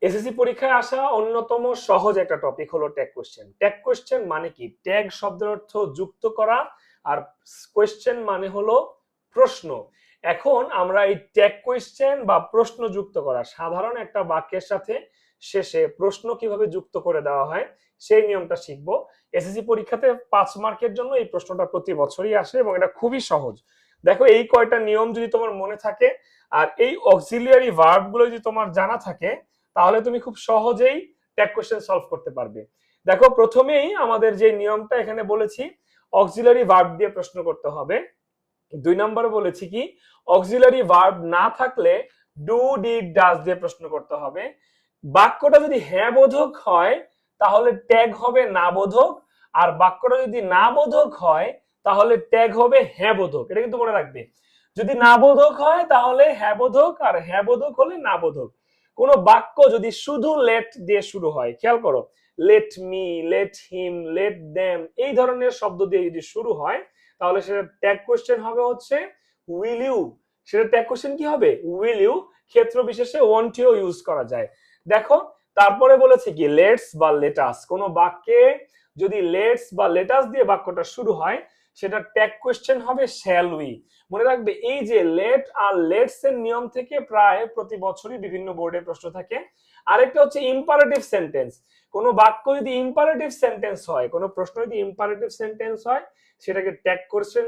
SSC পরীক্ষায় আসা অন্যতম সহজ একটা টপিক হলো ট্যাগ কোশ্চেন। ট্যাগ কোশ্চেন মানে কি? ট্যাগ শব্দের অর্থ যুক্ত করা, আর কোশ্চেন মানে হলো প্রশ্ন। এখন আমরা এই ট্যাগ কোশ্চেন বা প্রশ্ন যুক্ত করা, সাধারণ একটা বাক্যের সাথে শেষে প্রশ্ন কিভাবে যুক্ত করে দেওয়া হয় সেই নিয়মটা শিখবো। এসএসসি পরীক্ষাতে 5 মার্কের জন্য এই প্রশ্নটা প্রতি বছরই আসে এবং এটা খুবই সহজ। দেখো, এই কয়টা নিয়ম যদি তোমার মনে থাকে আর এই অক্সিলিয়ারি ভার্ব গুলো যদি তোমার জানা থাকে, তাহলে তুমি খুব সহজেই ট্যাগ কোশ্চেন সলভ করতে পারবে। দেখো, প্রথমেই আমাদের যে নিয়মটা এখানে বলেছি, অক্সিলারি ভার্ব দিয়ে প্রশ্ন করতে হবে। 2 নম্বরে বলেছি কি, অক্সিলারি ভার্ব না থাকলে ডু ডিড ডাজ দিয়ে প্রশ্ন করতে হবে। বাক্যটা যদি হ্যাঁ বোধক হয় তাহলে ট্যাগ হবে না বোধক, আর বাক্যটা যদি না বোধক হয় তাহলে ট্যাগ হবে হ্যাঁ বোধক। এটা কিন্তু মনে রাখবে, যদি না বোধক হয় তাহলে হ্যাঁ বোধক, আর হ্যাঁ বোধক হলে না বোধক। কোন বাক্য যদি শুধু লেট দিয়ে শুরু হয়, খেয়াল করো, let me, let him, let them, এই ধরনের শব্দ দিয়ে যদি শুরু হয় তাহলে সেটা ট্যাগ কোশ্চেন হবে হচ্ছে উইল ইউ। সেটা ট্যাগ কোশ্চেন কি হবে? Will you. ক্ষেত্র বিশেষে ওয়ান্ট ইউ ইউজ করা যায়। দেখো, তারপরে বলেছে কি, লেটস বা লেটাস। কোন বাক্যে যদি লেটস বা লেটাস দিয়ে বাক্যটা শুরু হয় সেটা ট্যাগ কোশ্চেন হবে শ্যাল উই। মনে রাখবে, এই যে লেট আর লেটস এর নিয়ম থেকে প্রায় প্রতি বছরই বিভিন্ন বোর্ডে প্রশ্ন থাকে। আরেকটা হচ্ছে ইম্পারেটিভ সেন্টেন্স। কোন বাক্য যদি ইম্পারেটিভ সেন্টেন্স হয়, কোন প্রশ্ন যদি ইম্পারেটিভ সেন্টেন্স হয়, সেটাকে ট্যাগ কোশ্চেন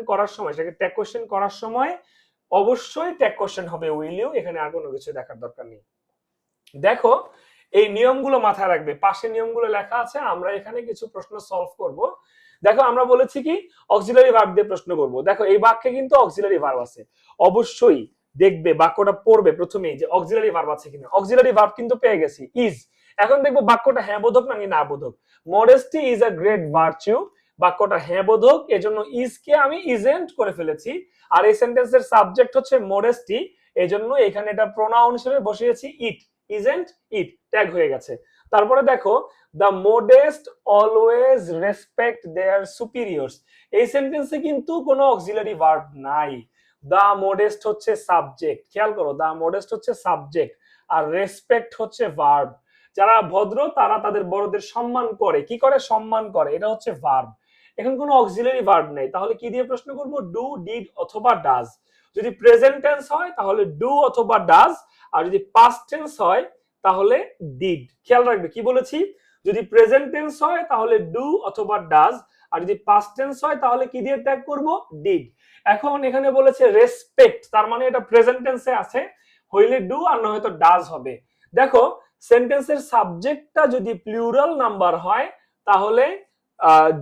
করার সময়, অবশ্যই ট্যাগ কোশ্চেন হবে উইল ইউ। এখানে আর কোনো কিছু দেখার দরকার নেই। দেখো, এই নিয়মগুলো মাথায় রাখবে, পাশে নিয়মগুলো লেখা আছে, আমরা এখানে কিছু প্রশ্ন সলভ করব। দেখো, আমরা বলেছি কি, অক্সিলারি ভার্ব দিয়ে প্রশ্ন করব। দেখো, এই বাক্যে কিন্তু অক্সিলারি ভার্ব আছে। অবশ্যই দেখবে, বাক্যটা পড়বে প্রথমেই যে অক্সিলারি ভার্ব আছে কিনা। অক্সিলারি ভার্ব কিন্তু পেয়ে গেছি, ইজ। এখন দেখবো বাক্যটা হ্যাঁ বোধক নাকি না বোধক। Modesty is a great virtue, বাক্যটা হ্যাঁ বোধক, এজন্য ইজ কে আমি ইজেন্ট করে ফেলেছি। আর এই সেন্টেন্সের সাবজেক্ট হচ্ছে মডেস্টি, এজন্য এখানে এটা প্রোনাউন হিসেবে বসিয়েছি ইট। ইজেন্ট ইট, ট্যাগ হয়ে গেছে। তারপরে দেখো, the modest always respect their superiors. এই সেন্টেন্সে কিন্তু কোনো অক্সিলারি ভার্ব নাই। দ্য মোডেস্ট হচ্ছে সাবজেক্ট, খেয়াল করো, দ্য মোডেস্ট হচ্ছে সাবজেক্ট আর রেসপেক্ট হচ্ছে ভার্ব। যারা ভদ্র তারা তাদের বড়দের সম্মান করে। কি করে? সম্মান করে, এটা হচ্ছে ভার্ব। এখন কোনো অক্সিলারি ভার্ব নেই, তাহলে কি দিয়ে প্রশ্ন করব? ডু, ডিড অথবা ডাজ। যদি প্রেজেন্ট টেন্স হয় তাহলে ডু অথবা ডাজ, আর যদি পাস্ট টেন্স হয় তাহলে ডিড। খেয়াল রাখবে কি বলেছি, যদি প্রেজেন্ট টেন্স হয় তাহলে ডু অথবা ডাজ, আর যদি পাস্ট টেন্স হয় তাহলে কি দিয়ে ট্যাগ করব? ডিড। এখন এখানে বলেছে রেসপেক্ট, তার মানে এটা প্রেজেন্ট টেন্সে আছে, হইলে ডু আর না হয়তো ডাজ হবে। দেখো, সেন্টেন্সের সাবজেক্টটা যদি প্লুরাল নাম্বার হয় তাহলে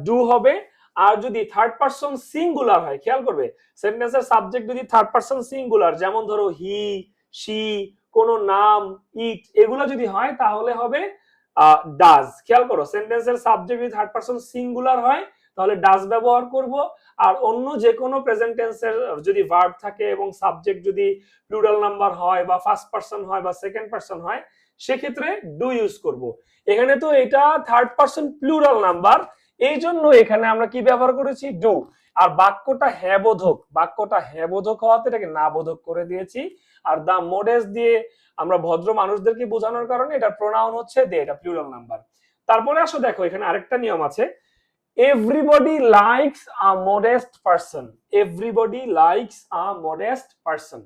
ডু হবে, আর যদি থার্ড পারসন সিঙ্গুলার হয়, খেয়াল করবে, সেন্টেন্সের সাবজেক্ট যদি থার্ড পারসন সিঙ্গুলার, যেমন ধরো হি, শি, কোন নাম, ইট, এগুলো যদি হয় তাহলে হবে ডাজ। খেয়াল করো, সেন্টেন্সের সাবজেক্ট যদি থার্ড পারসন সিঙ্গুলার হয় তাহলে ডাজ ব্যবহার করব, আর অন্য যে কোনো প্রেজেন্ট টেন্সের যদি ভার্ব থাকে এবং সাবজেক্ট যদি প্লুরাল নাম্বার হয় বা ফার্স্ট পারসন হয় বা সেকেন্ড পারসন হয়, সেক্ষেত্রে ডু ইউজ করব। এখানে তো এটা থার্ড পারসন প্লুরাল নাম্বার, এই জন্য এখানে আমরা কি ব্যবহার করেছি? ডু। আর বাক্যটা হ্যাঁ বোধক, বাক্যটা হ্যাঁ বোধক হওয়াতে এটাকে না বোধক করে দিয়েছি। আর দা মোডেস দিয়ে আমরা ভদ্র মানুষদেরকে বোঝানোর কারণে এটা প্রোনাউন হচ্ছে দে, এটা প্লুরাল নাম্বার। তারপরে আসো, দেখো এখানে আরেকটা নিয়ম আছে, এভরিবডি লাইকস আ মডেস্ট পারসন। এভরিবডি লাইকস আ মডেস্ট পারসন।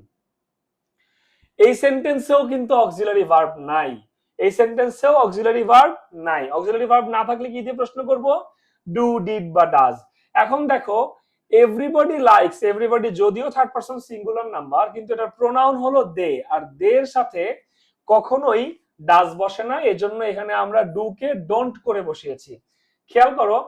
এই সেন্টেন্সেও কিন্তু অক্সিলারি ভার্ব নাই। এই সেন্টেন্সেও অক্সিলারি ভার্ব নাই। অক্সিলারি ভার্ব না থাকলে কি দিয়ে প্রশ্ন করব? ডু, ডিড বা ডাজ। এখন দেখো, এভরিবডি লাইকস, এভরিবডি যদিও থার্ড পারসন সিঙ্গুলার নাম্বার, কিন্তু এটা প্রোনাউন হলো দে, আর দে এর সাথে কখনোই ডাজ বসে না, এজন্য এখানে আমরা ডু কে ডোন্ট করে বসিয়েছি। খেয়াল করো,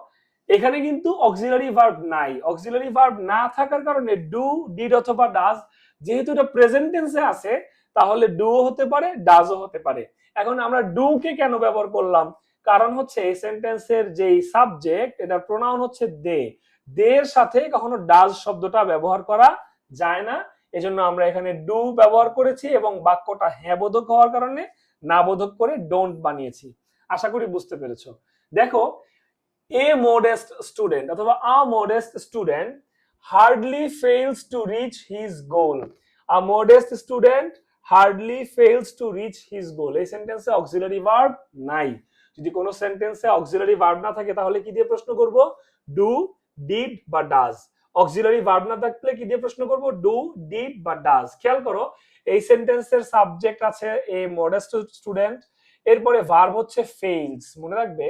এখানে কিন্তু অক্সিলারি ভার্ব নাই। অক্সিলারি ভার্ব না থাকার কারণে ডু, ডিড অথবা ডাজ, যেহেতু এটা প্রেজেন্ট টেন্সে আছে তাহলে ডুও হতে পারে, ডাজও হতে পারে। এখন আমরা ডু কে কেন ব্যবহার করলাম? কারণ হচ্ছে এই সেন্টেন্সের যেই সাবজেক্ট, এটা প্রোনাউন হচ্ছে দে, দে এর সাথে কখনো ডাজ শব্দটা ব্যবহার করা যায় না, এজন্য আমরা এখানে ডু ব্যবহার করেছি এবং বাক্যটা হ্যাঁ বোধক হওয়ার কারণে না বোধক করে ডোন্ট বানিয়েছি। আশা করি বুঝতে পেরেছো। দেখো, এ মডেস্ট স্টুডেন্ট অথবা a modest student hardly fails to reach his goal. A modest student hardly fails to reach his goal. এই সেন্টেন্সে অক্সিলারি ভার্ব নাই। যদি কোনো সেন্টেন্সে অক্সিলারি ভার্ব না থাকে তাহলে কি দিয়ে প্রশ্ন করব? ডু, ডিড বা ডাজ। অক্সিলারি ভার্ব না থাকলে কি দিয়ে প্রশ্ন করব? ডু, ডিড বা ডাজ। খেয়াল করো এই সেন্টেন্সের সাবজেক্ট আছে এ মডেস্ট স্টুডেন্ট, এরপরে ভার্ব হচ্ছে ফেইলস। মনে রাখবে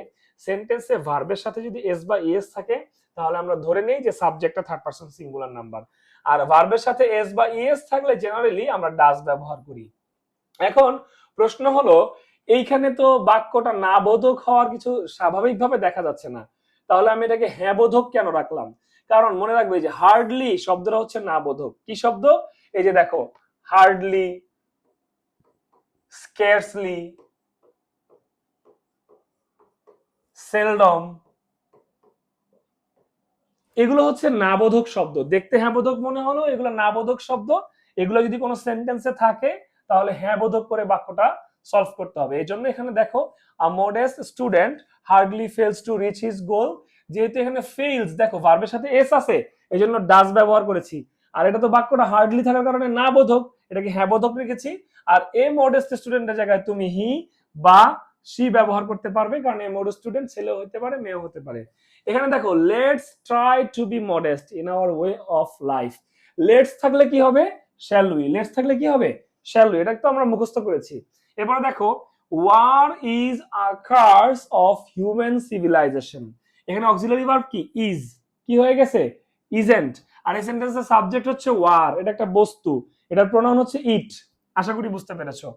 সেন্টেন্সে ভার্বের সাথে যদি এস বা ইএস থাকে তাহলে আমরা ধরে নেই যে সাবজেক্টটা থার্ড পারসন সিঙ্গুলার নাম্বার, আর ভার্বের সাথে এস বা ইএস থাকলে জেনারেলি আমরা ডাজ ব্যবহার করি। এখন প্রশ্ন হলো এইখানে তো বাক্যটা না বোধক হওয়ার কিছু স্বাভাবিকভাবে দেখা যাচ্ছে না, তাহলে আমি এটাকে হ্যাঁ বোধক কেন রাখলাম? কারণ মনে রাখবে যে হার্ডলি শব্দটা হচ্ছে না বোধক। কি শব্দ? এই যে দেখো হার্ডলি, স্কেয়ারসলি, সেলডম, এগুলো হচ্ছে না বোধক শব্দ। দেখতে হ্যাঁ বোধক মনে হলো, এগুলো না বোধক শব্দ। এগুলো যদি কোনো সেন্টেন্সে থাকে তাহলে হ্যাঁ বোধক করে বাক্যটা সলভ করতে হবে। এই জন্য এখানে দেখো a modest student hardly fails to reach his goal. যেহেতু এখানে ফেইলস দেখো ভার্বের সাথে এস আছে এই জন্য ডাজ ব্যবহার করেছি, আর এটা তো বাক্যটা হার্ডলি থাকার কারণে না বোধক, এটাকে হ্যাঁ বোধক রেখেছি। আর এ মডেস্ট স্টুডেন্টের জায়গায় তুমি হি বা সি ব্যবহার করতে পারবে, কারণ এ মডেস্ট স্টুডেন্ট ছেলেও হতে পারে মেয়েও হতে পারে। এখানে দেখো let's try to be modest in our way of life. Let's থাকলে কি হবে? Shall we. লেটস থাকলে কি হবে? Shall we. এটা তো আমরা মুখস্থ করেছি। এবারে দেখো war is a curse of human civilisation. এখানে অক্সিলারি ভার্ব কি? ইজ। কি হয়ে গেছে? ইজেন্ট। আর এই সেন্টেন্সের সাবজেক্ট হচ্ছে ওয়ার, এটা একটা বস্তু, এটার প্রোনাউন হচ্ছে ইট। আশা করি বুঝতে পেরেছো।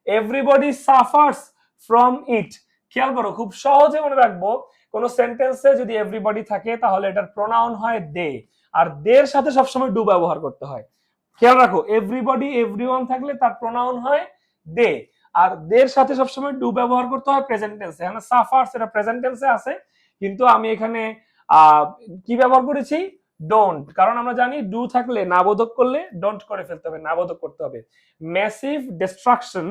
Everybody suffers from it. খেয়াল করো খুব সহজে মনে রাখবো কোন সেন্টেন্সে যদি এভরিবডি থাকে তাহলে এটার প্রোনাউন হয় দে, আর দের সাথে সবসময় ডু ব্যবহার করতে হয়। খেয়াল রাখো এভরিবডি এভরিওয়ান থাকলে তার প্রোনাউন হয় দে, আর দের সাথে সবসময় ডু ব্যবহার করতে হয় প্রেজেন্ট টেন্সে। এখানে সাফার্স এটা প্রেজেন্ট টেন্সে আছে, কিন্তু আমি এখানে কি ব্যবহার করেছি? ডোন্ট। কারণ আমরা জানি ডু থাকলে না বোধক করলে ডোন্ট করে ফেলতে হবে, না বোধক করতে হবে। Massive destruction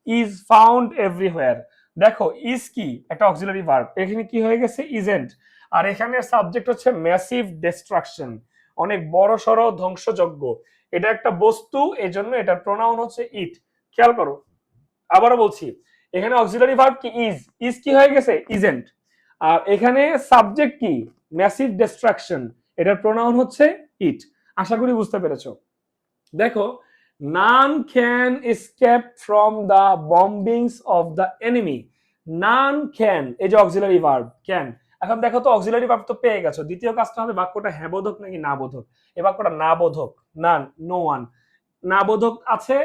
is found everywhere. দেখো ইজ কি? একটা অক্সিলারি ভার্ব, এখানে কি হয়ে গেছে? ইজেন্ট। আর এখানে সাবজেক্ট হচ্ছে ম্যাসিভ ডিস্ট্রাকশন, অনেক বড় সড় ধ্বংসযজ্ঞ। এটা একটা বস্তু, এজন্য এটার প্রোনাউন হচ্ছে ইট। খেয়াল করো আবারও বলছি এখানে অক্সিলারি ভার্ব কি? ইজ। ইজ কি হয়ে গেছে? ইজেন্ট। আর এখানে সাবজেক্ট কি? ম্যাসিভ ডিস্ট্রাকশন, এটার প্রোনাউন হচ্ছে ইট। আশা করি বুঝতে পেরেছো। দেখো none can escape from the bombings of the enemy. none can, এই যে অক্সিলারি ভার্ব ক্যান। এখন দেখো তো অক্সিলারি ভার্ব তো পেয়ে গেছো, দ্বিতীয় কাজটা হবে বাক্যটা হ্যাঁ বোধক নাকি না বোধক। এই বাক্যটা না বোধক, নান, নো ওয়ান, না বোধক আছে।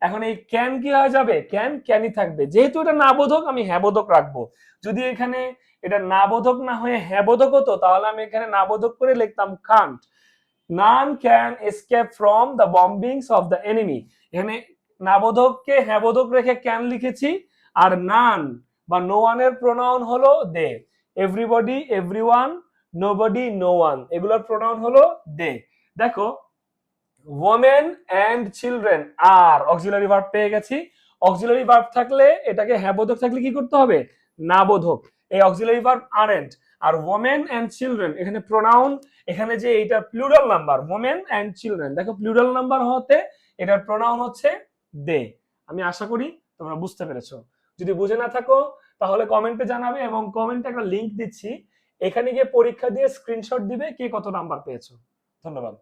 এখন এই ক্যান কি হয়ে যাবে? ক্যান ক্যানই থাকবে। যেহেতু এটা না বোধক আমি হ্যাঁ বোধক রাখবো। যদি এখানে এটা না বোধক না হয়ে হ্যাঁ বোধক হতো তাহলে আমি এখানে না বোধক করে লিখতাম Kant. none can escape from the bombings of the enemy. এখানে নাবোধককে হ্যাঁ বোধক রেখে ক্যান লিখেছি, আর নান বা নো ওয়ান এর প্রোনাউন হলো they. Everybody everyone, nobody no one, এগুলোর প্রোনাউন হলো দে। দেখো women and children আর অক্সিলারি ভার্ব পেয়ে গেছি। অক্সিলারি ভার্ব থাকলে এটাকে হ্যাঁ বোধক থাকলে কি করতে হবে? না বোধক। এই অক্সিলারি ভার্ব আরেন্ট। আর women and children এখানে প্রোনাউন, এখানে যে এইটা plural number women and children, দেখো প্লুরাল নাম্বার হতে এটার প্রোনাউন হচ্ছে দে। আমি আশা করি তোমরা বুঝতে পেরেছো। যদি বুঝে না থাকো তাহলে কমেন্টে জানাবে, এবং কমেন্টে একটা লিংক দিচ্ছি, এখানে গিয়ে পরীক্ষা দিয়ে স্ক্রিনশট দিবে কে কত নাম্বার পেয়েছো। ধন্যবাদ।